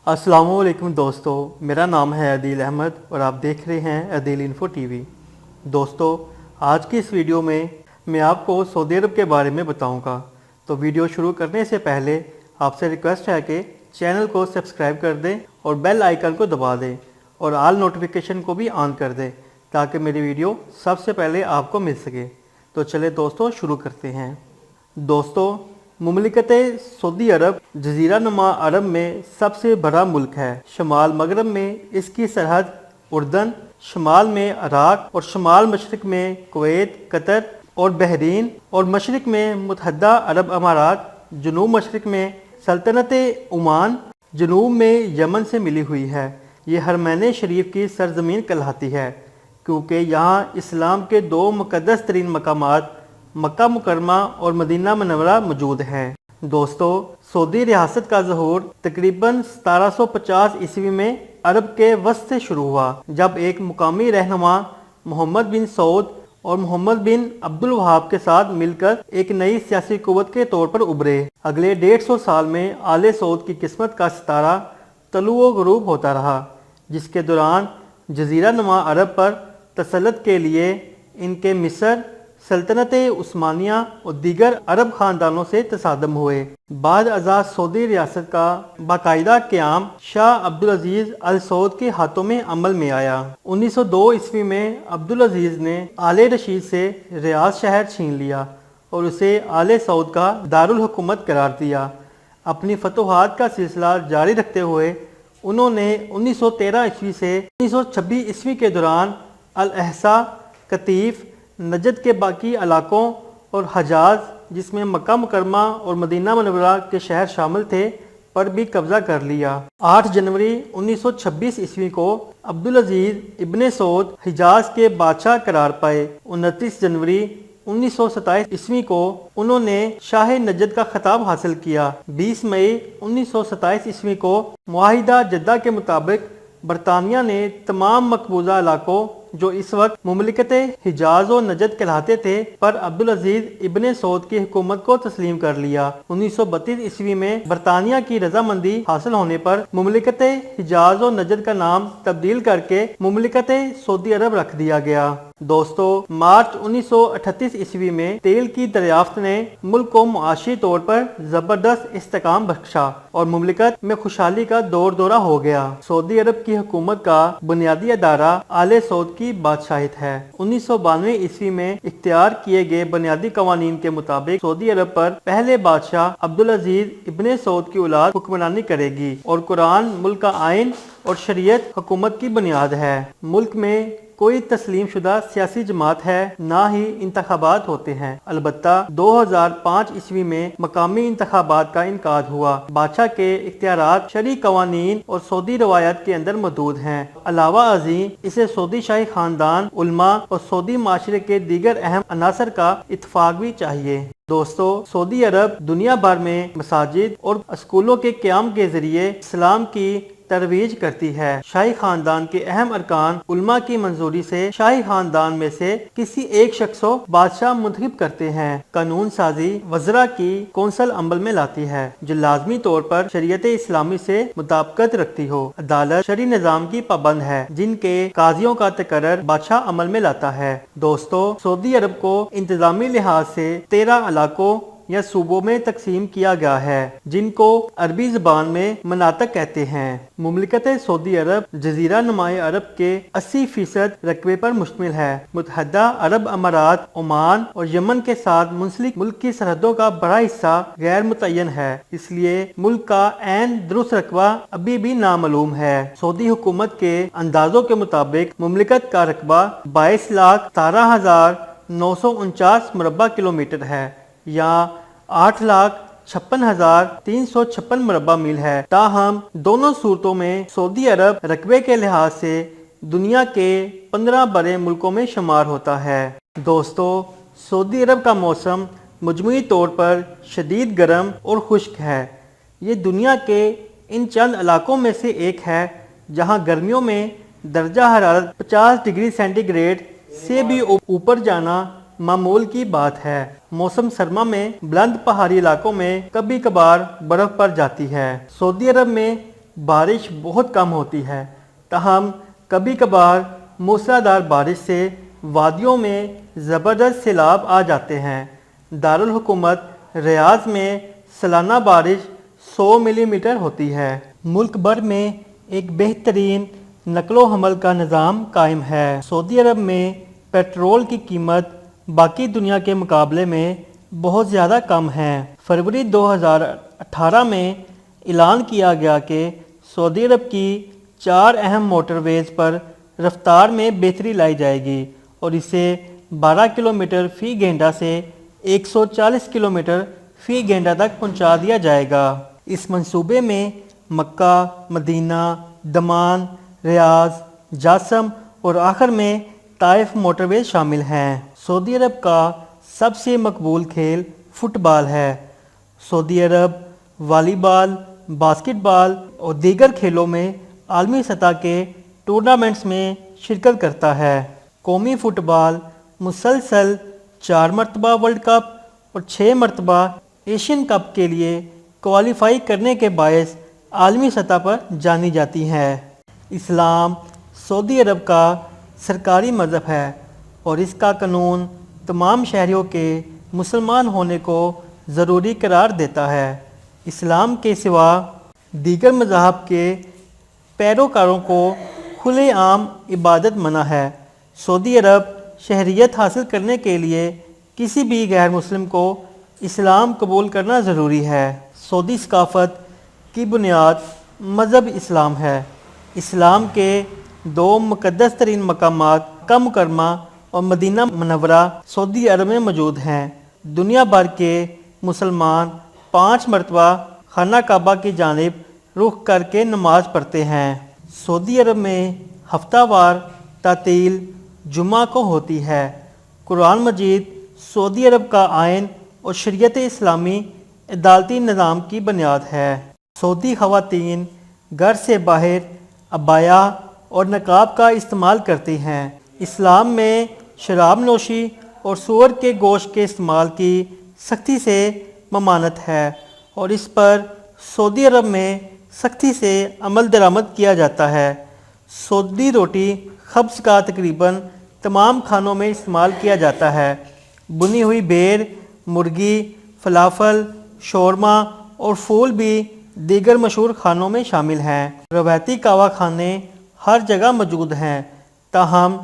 अस्सलाम वालेकुम दोस्तों, मेरा नाम है अदील अहमद और आप देख रहे हैं अदील इन्फो टीवी। दोस्तों, आज की इस वीडियो में मैं आपको सऊदी अरब के बारे में बताऊंगा। तो वीडियो शुरू करने से पहले आपसे रिक्वेस्ट है कि चैनल को सब्सक्राइब कर दें और बेल आइकन को दबा दें और ऑल नोटिफिकेशन को भी ऑन कर दें ताकि मेरी वीडियो सबसे पहले आपको मिल सके। तो चले दोस्तों शुरू करते हैं। दोस्तों, मुमलिकत सऊदी अरब जजीरा नुमा अरब में सबसे बड़ा मुल्क है। शमाल मगरब में इसकी सरहद उर्दन, शमाल में इराक और शमाल मशरक में कुवैत, कतर और बहरीन और मशरक में मुत्तहदा अरब अमारात, जनूब मशरक में सल्तनत ओमान, जनूब में यमन से मिली हुई है। ये हरमैन शरीफ की सरजमीन कहलाती है क्योंकि यहाँ इस्लाम के दो मुक़द्दस तरीन मकामात मक्का मुकरमा और मदीना मनव्वरा मौजूद हैं। दोस्तों, सऊदी रियासत का ज़हूर तकरीबन 1750 ईस्वी में अरब के वस्त से शुरू हुआ, जब एक मुकामी रहनुमा मोहम्मद बिन सऊद और मोहम्मद बिन अब्दुल वहाब के साथ मिलकर एक नई सियासी कुव्वत के तौर पर उभरे। अगले 150 साल में आले सऊद की किस्मत का सितारा तलू व ग़ुरूब होता रहा, जिसके दौरान जजीरा नुमा अरब पर तसल्लुत के लिए इनके मिस्र, सल्तनत उस्मानिया और दीगर अरब ख़ानदानों से तसादम हुए। बाद आज़ाद सऊदी रियासत का बाकायदा क़याम शाह अब्दुल अजीज़ अल सऊद के हाथों में अमल में आया। 1902 ईस्वी में अब्दुल अजीज़ ने आले रशीद से रियाद शहर छीन लिया और उसे आले सऊद का दारुल हुकूमत करार दिया। अपनी फतूहात का सिलसिला जारी रखते हुए उन्होंने 1913 ईस्वी से 1926 ईस्वी के दौरान अल अहसा, कतीफ़, नजद के बाकी इलाकों और हजाज, जिसमें मक्का मुकरमा और मदीना मनव्वरा के शहर शामिल थे, पर भी कब्जा कर लिया। 8 जनवरी 1926 ईस्वी को अब्दुल अजीज इब्ने सऊद हिजाज के बादशाह करार पाए। 29 जनवरी 1927 ईस्वी को उन्होंने शाह नजद का खिताब हासिल किया। 20 मई 1927 ईस्वी को मुआहिदा जद्दा के मुताबिक बरतानिया ने तमाम मकबूजा इलाकों जो इस वक्त मुमलिकत हिजाज और नजद कहलाते थे पर अब्दुल अजीज इब्ने सऊद की हुकूमत को तस्लीम कर लिया। 1932 ईस्वी में बरतानिया की रजामंदी हासिल होने पर मुमलिकत हिजाज और नजद का नाम तब्दील करके मुमलिकत सऊदी अरब रख दिया गया। दोस्तों, मार्च 1938 ईस्वी में तेल की दरियाफ्त ने मुल्क को मुआशी तौर पर जबरदस्त इस्तेकाम बख्शा और मुमलिकत में खुशहाली का दौर दौरा हो गया। सऊदी अरब की हुकूमत का बुनियादी अदारा आले सऊद की बादशाहित है। 1992 ईस्वी में इख्तियार किए गए बुनियादी कवानीन के मुताबिक सऊदी अरब पर पहले बादशाह अब्दुल अजीज इब्ने सऊद की औलाद हुक्मरानी करेगी और कुरान मुल्क का आइन और शरीयत हुकूमत की बुनियाद है। मुल्क में कोई तस्लीम शुदा सियासी जमात है, ना ही इंतखाबात होते हैं। अलबत्ता 2005 ईस्वी में मकामी इंतखाबात का इनकाद हुआ। बादशाह के इख्तियारात शरई कवानीन और सऊदी रवायत के अंदर मौजूद हैं। अलावा अजी इसे सऊदी शाही खानदान, उलमा और सऊदी माशरे के दीगर अहम अनासर का इत्तफाक भी चाहिए। दोस्तों, सऊदी अरब दुनिया भर में मसाजिद और स्कूलों के क़याम के जरिए इस्लाम की तरवीज करती है। शाही खानदान के अहम अरकान उलमा की मंजूरी से शाही खानदान में से किसी एक शख्स को बादशाह मुंतखब करते हैं। कानून साजी वज़रा की कौंसल अमल में लाती है जो लाजमी तौर पर शरीयत इस्लामी से मुताबिकत रखती हो। अदालत शरई निज़ाम की पाबंद है जिनके काजियों का तकर्रर बादशाह अमल में लाता है। दोस्तों, सऊदी अरब को इंतजामी लिहाज से 13 इलाकों या सूबों में तकसीम किया गया है जिनको अरबी ज़बान में मनातक कहते हैं। मुमलिकत सऊदी अरब जजीरा नुमाए अरब के 80% रकबे पर मुश्तमिल है। मुत्तहदा अरब अमारात, ओमान और यमन के साथ मुंसलिक मुल्क की सरहदों का बड़ा हिस्सा गैर मुतय्यन है, इसलिए मुल्क का ऐन दुरुस्त रकबा अभी भी नामालूम है। सऊदी हुकूमत के अंदाजों के मुताबिक मुमलिकत का रकबा 22,17,949 मुरबा किलोमीटर है या 8,56,356 मुरबा मील है। ताहम दोनों सूरतों में सऊदी अरब रकबे के लिहाज से दुनिया के 15 बड़े मुल्कों में शुमार होता है। दोस्तों, सऊदी अरब का मौसम मजमूई तौर पर शदीद गर्म और खुश्क है। ये दुनिया के इन चंद इलाकों में से एक है जहाँ गर्मियों में दर्जा हरारत 50 डिग्री सेंटीग्रेड से भी ऊपर जाना मामूल की बात है। मौसम सरमा में बुलंद पहाड़ी इलाकों में कभी कभार बर्फ पड़ जाती है। सऊदी अरब में بارش بہت کم ہوتی ہے، تاہم کبھی کبھار موسلادھار بارش سے وادیوں میں زبردست سیلاب آ جاتے ہیں۔ دارالحکومت ریاض میں سالانہ بارش 100 ملی میٹر ہوتی ہے۔ ملک بھر میں ایک بہترین نقل و حمل کا نظام قائم ہے۔ سعودی عرب میں پیٹرول کی قیمت باقی دنیا کے مقابلے میں بہت زیادہ کم ہے۔ فروری 2018 میں اعلان کیا گیا کہ سعودی عرب کی 4 اہم موٹر ویز پر رفتار میں بہتری لائی جائے گی اور اسے 12 کلومیٹر فی گھنٹہ سے 140 کلومیٹر فی گھنٹہ تک پہنچا دیا جائے گا۔ اس منصوبے میں مکہ، مدینہ، دمان، ریاض، جاسم اور آخر میں طائف موٹر ویز شامل ہیں۔ سعودی عرب کا سب سے مقبول کھیل فٹ بال ہے۔ سعودی عرب والی بال، باسکٹ بال اور دیگر کھیلوں میں عالمی سطح کے ٹورنامنٹس میں شرکت کرتا ہے۔ قومی فٹ بال مسلسل 4 مرتبہ ورلڈ کپ اور 6 مرتبہ ایشین کپ کے لیے کوالیفائی کرنے کے باعث عالمی سطح پر جانی جاتی ہے۔ اسلام سعودی عرب کا سرکاری مذہب ہے اور اس کا قانون تمام شہریوں کے مسلمان ہونے کو ضروری قرار دیتا ہے۔ اسلام کے سوا دیگر مذاہب کے پیروکاروں کو کھلے عام عبادت منع ہے۔ سعودی عرب شہریت حاصل کرنے کے لیے کسی بھی غیر مسلم کو اسلام قبول کرنا ضروری ہے۔ سعودی ثقافت کی بنیاد مذہب اسلام ہے۔ اسلام کے 2 مقدس ترین مقامات مکہ مکرمہ اور مدینہ منورہ سعودی عرب میں موجود ہیں۔ دنیا بھر کے مسلمان 5 مرتبہ خانہ کعبہ کی جانب رخ کر کے نماز پڑھتے ہیں۔ سعودی عرب میں ہفتہ وار تعطیل جمعہ کو ہوتی ہے۔ قرآن مجید سعودی عرب کا آئین اور شریعت اسلامی عدالتی نظام کی بنیاد ہے۔ سعودی خواتین گھر سے باہر عبایا اور نقاب کا استعمال کرتی ہیں۔ اسلام میں شراب نوشی اور سور کے گوشت کے استعمال کی سختی سے ممانعت ہے اور اس پر سعودی عرب میں سختی سے عمل درآمد کیا جاتا ہے۔ سعودی روٹی خبز کا تقریباً تمام کھانوں میں استعمال کیا جاتا ہے۔ بنی ہوئی بیر، مرغی، فلافل، شورما اور پھول بھی دیگر مشہور کھانوں میں شامل ہیں۔ روایتی قہوہ خانے ہر جگہ موجود ہیں، تاہم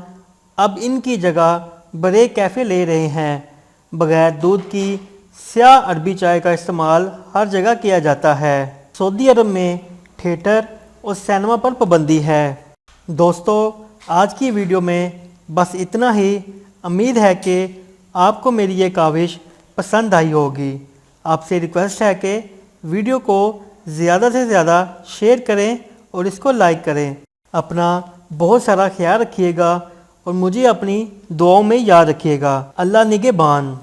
اب ان کی جگہ بڑے کیفے لے رہے ہیں۔ بغیر دودھ کی سیاہ عربی چائے کا استعمال ہر جگہ کیا جاتا ہے۔ سعودی عرب میں تھیٹر اور سینما پر پابندی ہے۔ دوستو، آج کی ویڈیو میں بس اتنا ہی۔ امید ہے کہ آپ کو میری یہ کاوش پسند آئی ہوگی۔ آپ سے ریکویسٹ ہے کہ ویڈیو کو زیادہ سے زیادہ شیئر کریں اور اس کو لائک کریں۔ اپنا بہت سارا خیال رکھیے گا اور مجھے اپنی دعاؤں میں یاد رکھیے گا۔ اللہ نگہبان۔